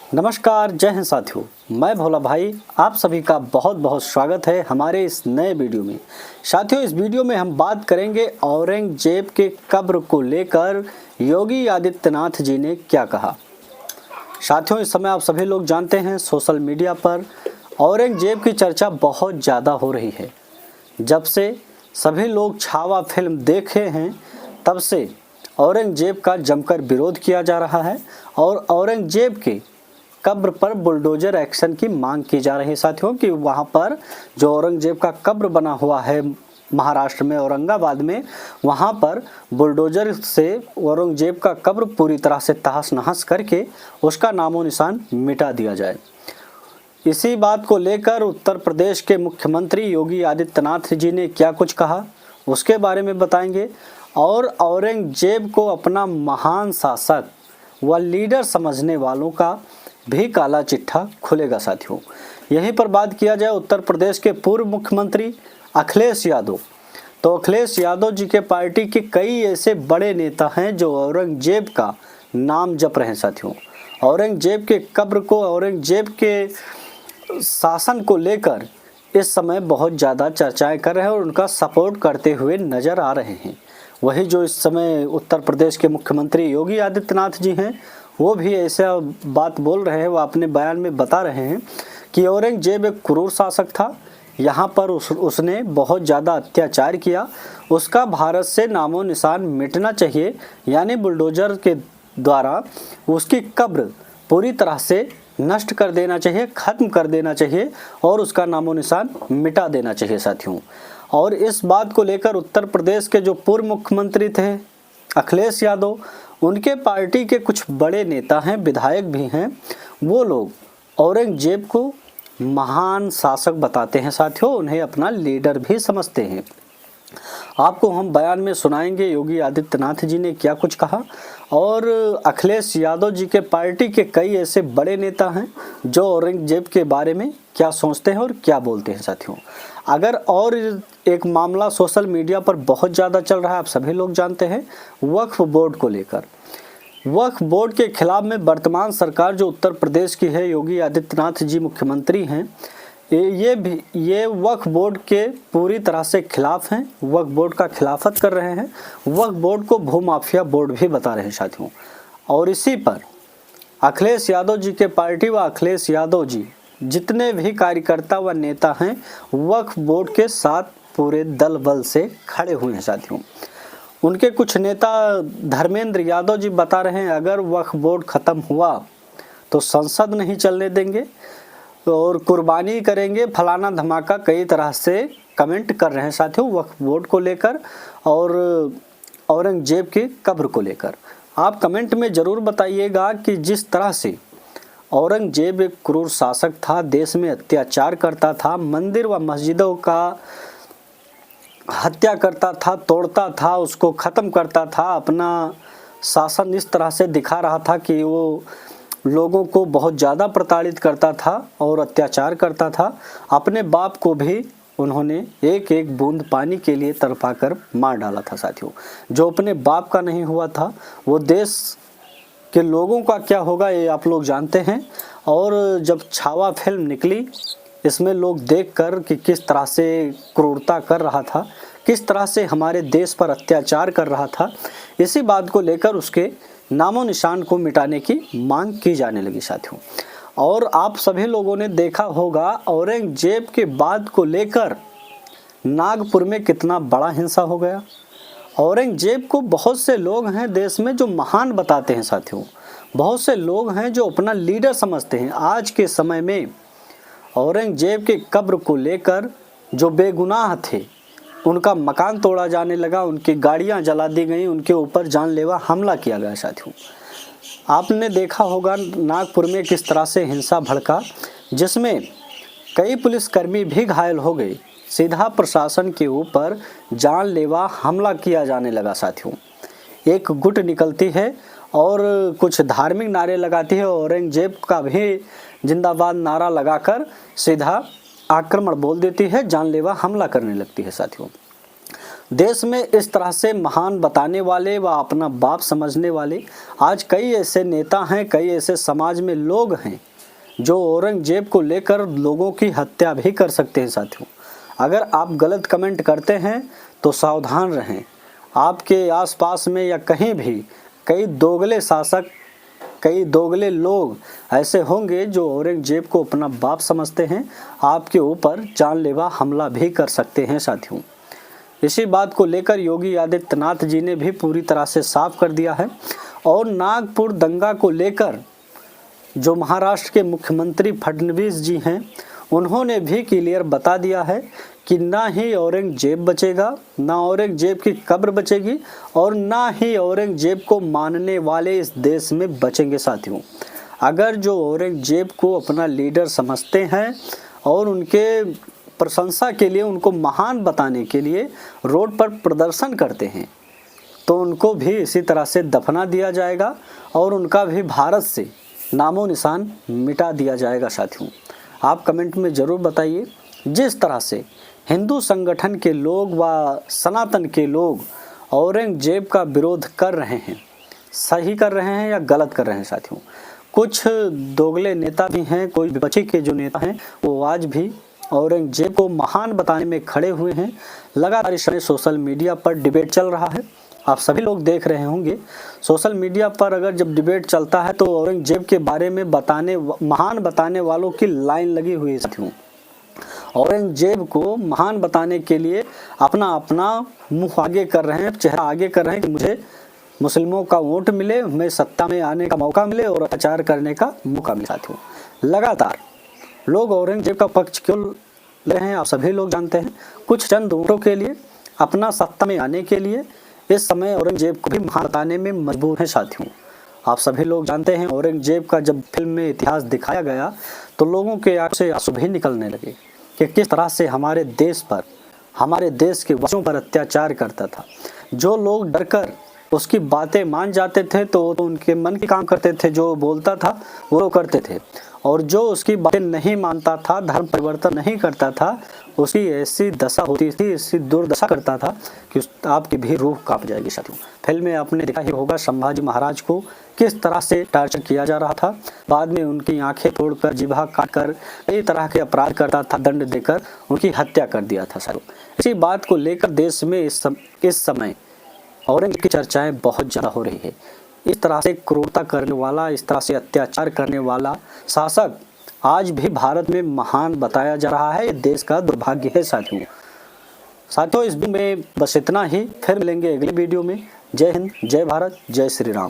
नमस्कार, जय हिंद साथियों। मैं भोला भाई आप सभी का बहुत बहुत स्वागत है हमारे इस नए वीडियो में। साथियों, इस वीडियो में हम बात करेंगे औरंगजेब के कब्र को लेकर योगी आदित्यनाथ जी ने क्या कहा। साथियों, इस समय आप सभी लोग जानते हैं सोशल मीडिया पर औरंगजेब की चर्चा बहुत ज़्यादा हो रही है। जब से सभी लोग छावा फिल्म देखे हैं तब से औरंगजेब का जमकर विरोध किया जा रहा है और औरंगजेब के कब्र पर बुलडोजर एक्शन की मांग की जा रही है। साथियों कि वहां पर जो औरंगजेब का कब्र बना हुआ है महाराष्ट्र में औरंगाबाद में, वहां पर बुलडोजर से औरंगजेब का कब्र पूरी तरह से तहस नहस करके उसका नामो निशान मिटा दिया जाए। इसी बात को लेकर उत्तर प्रदेश के मुख्यमंत्री योगी आदित्यनाथ जी ने क्या कुछ कहा उसके बारे में बताएंगे और औरंगजेब को अपना महान शासक व लीडर समझने वालों का भी काला चिट्ठा खुलेगा। साथियों, यहीं पर बात किया जाए उत्तर प्रदेश के पूर्व मुख्यमंत्री अखिलेश यादव, तो अखिलेश यादव जी के पार्टी के कई ऐसे बड़े नेता हैं जो औरंगजेब का नाम जप रहे हैं। साथियों, औरंगजेब के कब्र को, औरंगजेब के शासन को लेकर इस समय बहुत ज़्यादा चर्चाएं कर रहे हैं और उनका सपोर्ट करते हुए नजर आ रहे हैं। वही जो इस समय उत्तर प्रदेश के मुख्यमंत्री योगी आदित्यनाथ जी हैं, वो भी ऐसा बात बोल रहे हैं। वो अपने बयान में बता रहे हैं कि औरंगजेब एक क्रूर शासक था, यहाँ पर उसने बहुत ज़्यादा अत्याचार किया, उसका भारत से नामो निशान मिटना चाहिए, यानी बुलडोजर के द्वारा उसकी कब्र पूरी तरह से नष्ट कर देना चाहिए, ख़त्म कर देना चाहिए और उसका नामो निशान मिटा देना चाहिए। साथियों, और इस बात को लेकर उत्तर प्रदेश के जो पूर्व मुख्यमंत्री थे अखिलेश यादव, उनके पार्टी के कुछ बड़े नेता हैं, विधायक भी हैं, वो लोग औरंगजेब को महान शासक बताते हैं। साथियों, उन्हें अपना लीडर भी समझते हैं। आपको हम बयान में सुनाएंगे योगी आदित्यनाथ जी ने क्या कुछ कहा और अखिलेश यादव जी के पार्टी के कई ऐसे बड़े नेता हैं जो औरंगजेब के बारे में क्या सोचते हैं और क्या बोलते हैं। साथियों, अगर और एक मामला सोशल मीडिया पर बहुत ज़्यादा चल रहा है, आप सभी लोग जानते हैं, वक्फ बोर्ड को लेकर। वक्फ बोर्ड के खिलाफ में वर्तमान सरकार जो उत्तर प्रदेश की है, योगी आदित्यनाथ जी मुख्यमंत्री हैं, ये वक्फ बोर्ड के पूरी तरह से खिलाफ हैं, वक्फ बोर्ड का खिलाफत कर रहे हैं, वक्फ बोर्ड को भूमाफिया बोर्ड भी बता रहे हैं। साथियों, और इसी पर अखिलेश यादव जी के पार्टी व अखिलेश यादव जी जितने भी कार्यकर्ता व नेता हैं वक्फ बोर्ड के साथ पूरे दल बल से खड़े हुए हैं। साथियों, उनके कुछ नेता धर्मेंद्र यादव जी बता रहे हैं अगर वक्फ बोर्ड ख़त्म हुआ तो संसद नहीं चलने देंगे और कुर्बानी करेंगे, फलाना धमाका, कई तरह से कमेंट कर रहे हैं। साथियों, वक्फ बोर्ड को लेकर और औरंगजेब की कब्र को लेकर आप कमेंट में ज़रूर बताइएगा कि जिस तरह से औरंगजेब एक क्रूर शासक था, देश में अत्याचार करता था, मंदिर व मस्जिदों का हत्या करता था, तोड़ता था, उसको ख़त्म करता था, अपना शासन इस तरह से दिखा रहा था कि वो लोगों को बहुत ज़्यादा प्रताड़ित करता था और अत्याचार करता था। अपने बाप को भी उन्होंने एक एक बूंद पानी के लिए तड़पा कर मार डाला था। साथियों, जो अपने बाप का नहीं हुआ था वो देश के लोगों का क्या होगा ये आप लोग जानते हैं। और जब छावा फिल्म निकली, इसमें लोग देखकर कि किस तरह से क्रूरता कर रहा था, किस तरह से हमारे देश पर अत्याचार कर रहा था, इसी बात को लेकर उसके नामो निशान को मिटाने की मांग की जाने लगी। साथियों, और आप सभी लोगों ने देखा होगा औरंगजेब के बाद को लेकर नागपुर में कितना बड़ा हिंसा हो गया। औरंगजेब को बहुत से लोग हैं देश में जो महान बताते हैं। साथियों, बहुत से लोग हैं जो अपना लीडर समझते हैं। आज के समय में औरंगजेब के कब्र को लेकर जो बेगुनाह थे उनका मकान तोड़ा जाने लगा, उनकी गाड़ियां जला दी गई, उनके ऊपर जानलेवा हमला किया गया। साथियों, आपने देखा होगा नागपुर में किस तरह से हिंसा भड़का, जिसमें कई पुलिसकर्मी भी घायल हो गए। सीधा प्रशासन के ऊपर जानलेवा हमला किया जाने लगा। साथियों, एक गुट निकलती है और कुछ धार्मिक नारे लगाती है, औरंगजेब का भी जिंदाबाद नारा लगाकर सीधा आक्रमण बोल देती है, जानलेवा हमला करने लगती है। साथियों, देश में इस तरह से महान बताने वाले व अपना बाप समझने वाले आज कई ऐसे नेता हैं, कई ऐसे समाज में लोग हैं जो औरंगजेब को लेकर लोगों की हत्या भी कर सकते हैं। साथियों, अगर आप गलत कमेंट करते हैं तो सावधान रहें। आपके आसपास में या कहीं भी कई दोगले शासक, कई दोगले लोग ऐसे होंगे जो औरंगजेब को अपना बाप समझते हैं, आपके ऊपर जानलेवा हमला भी कर सकते हैं। साथियों, इसी बात को लेकर योगी आदित्यनाथ जी ने भी पूरी तरह से साफ कर दिया है और नागपुर दंगा को लेकर जो महाराष्ट्र के मुख्यमंत्री फडणवीस जी हैं, उन्होंने भी क्लियर बता दिया है कि ना ही औरंगजेब बचेगा, ना औरंगजेब की कब्र बचेगी और ना ही औरंगजेब को मानने वाले इस देश में बचेंगे। साथियों, अगर जो औरंगजेब को अपना लीडर समझते हैं और उनके प्रशंसा के लिए, उनको महान बताने के लिए रोड पर प्रदर्शन करते हैं, तो उनको भी इसी तरह से दफना दिया जाएगा और उनका भी भारत से नामो निशान मिटा दिया जाएगा। साथियों, आप कमेंट में ज़रूर बताइए, जिस तरह से हिंदू संगठन के लोग व सनातन के लोग औरंगजेब का विरोध कर रहे हैं, सही कर रहे हैं या गलत कर रहे हैं। साथियों, कुछ दोगले नेता भी हैं, कोई विपक्षी के जो नेता हैं वो आज भी औरंगजेब को महान बताने में खड़े हुए हैं। लगातार इस समय सोशल मीडिया पर डिबेट चल रहा है, आप सभी लोग देख रहे होंगे। सोशल मीडिया पर अगर जब डिबेट चलता है तो औरंगजेब के बारे में महान बताने वालों की लाइन लगी हुई है। साथियों, औरंगजेब को महान बताने के लिए अपना मुंह आगे कर रहे हैं, चेहरा आगे कर रहे हैं कि मुझे मुस्लिमों का वोट मिले, मैं सत्ता में आने का मौका मिले और अत्याचार करने का मौका मिले। साथियों, लगातार लोग औरंगजेब का पक्ष क्यों ले रहे हैं आप सभी लोग जानते हैं। कुछ चंद वोटों के लिए, अपना सत्ता में आने के लिए इस समय औरंगजेब को भी महान बताने में मजबूर हैं। साथियों, आप सभी लोग जानते हैं औरंगजेब का जब फिल्म में इतिहास दिखाया गया तो लोगों के आंखों से आंसू भी निकलने लगे कि किस तरह से हमारे देश पर, हमारे देश के बच्चों पर अत्याचार करता था। जो लोग डरकर उसकी बातें मान जाते थे तो उनके मन के काम करते थे, जो बोलता था वो करते थे, और जो उसकी बातें नहीं मानता था, धर्म परिवर्तन नहीं करता था, उसकी ऐसी दशा होती थी, ऐसी दुर्दशा करता था कि आपकी भी रूह कांप जाएगी। साथियों, फिल्म में आपने देखा ही होगा संभाजी महाराज को किस तरह से टार्चर किया जा रहा था। बाद में उनकी आंखें तोड़कर, जिभा काटकर, कई तरह के अपराध करता था, दंड देकर उनकी हत्या कर दिया था। साथियों, इसी बात को लेकर देश में इस समय औरंगजेब की चर्चाएं बहुत ज़्यादा हो रही है। इस तरह से क्रूरता करने वाला, इस तरह से अत्याचार करने वाला शासक आज भी भारत में महान बताया जा रहा है। ये देश का दुर्भाग्य है। साथियों, इस वीडियो में बस इतना ही। फिर मिलेंगे अगले वीडियो में। जय हिंद, जय भारत, जय श्री राम।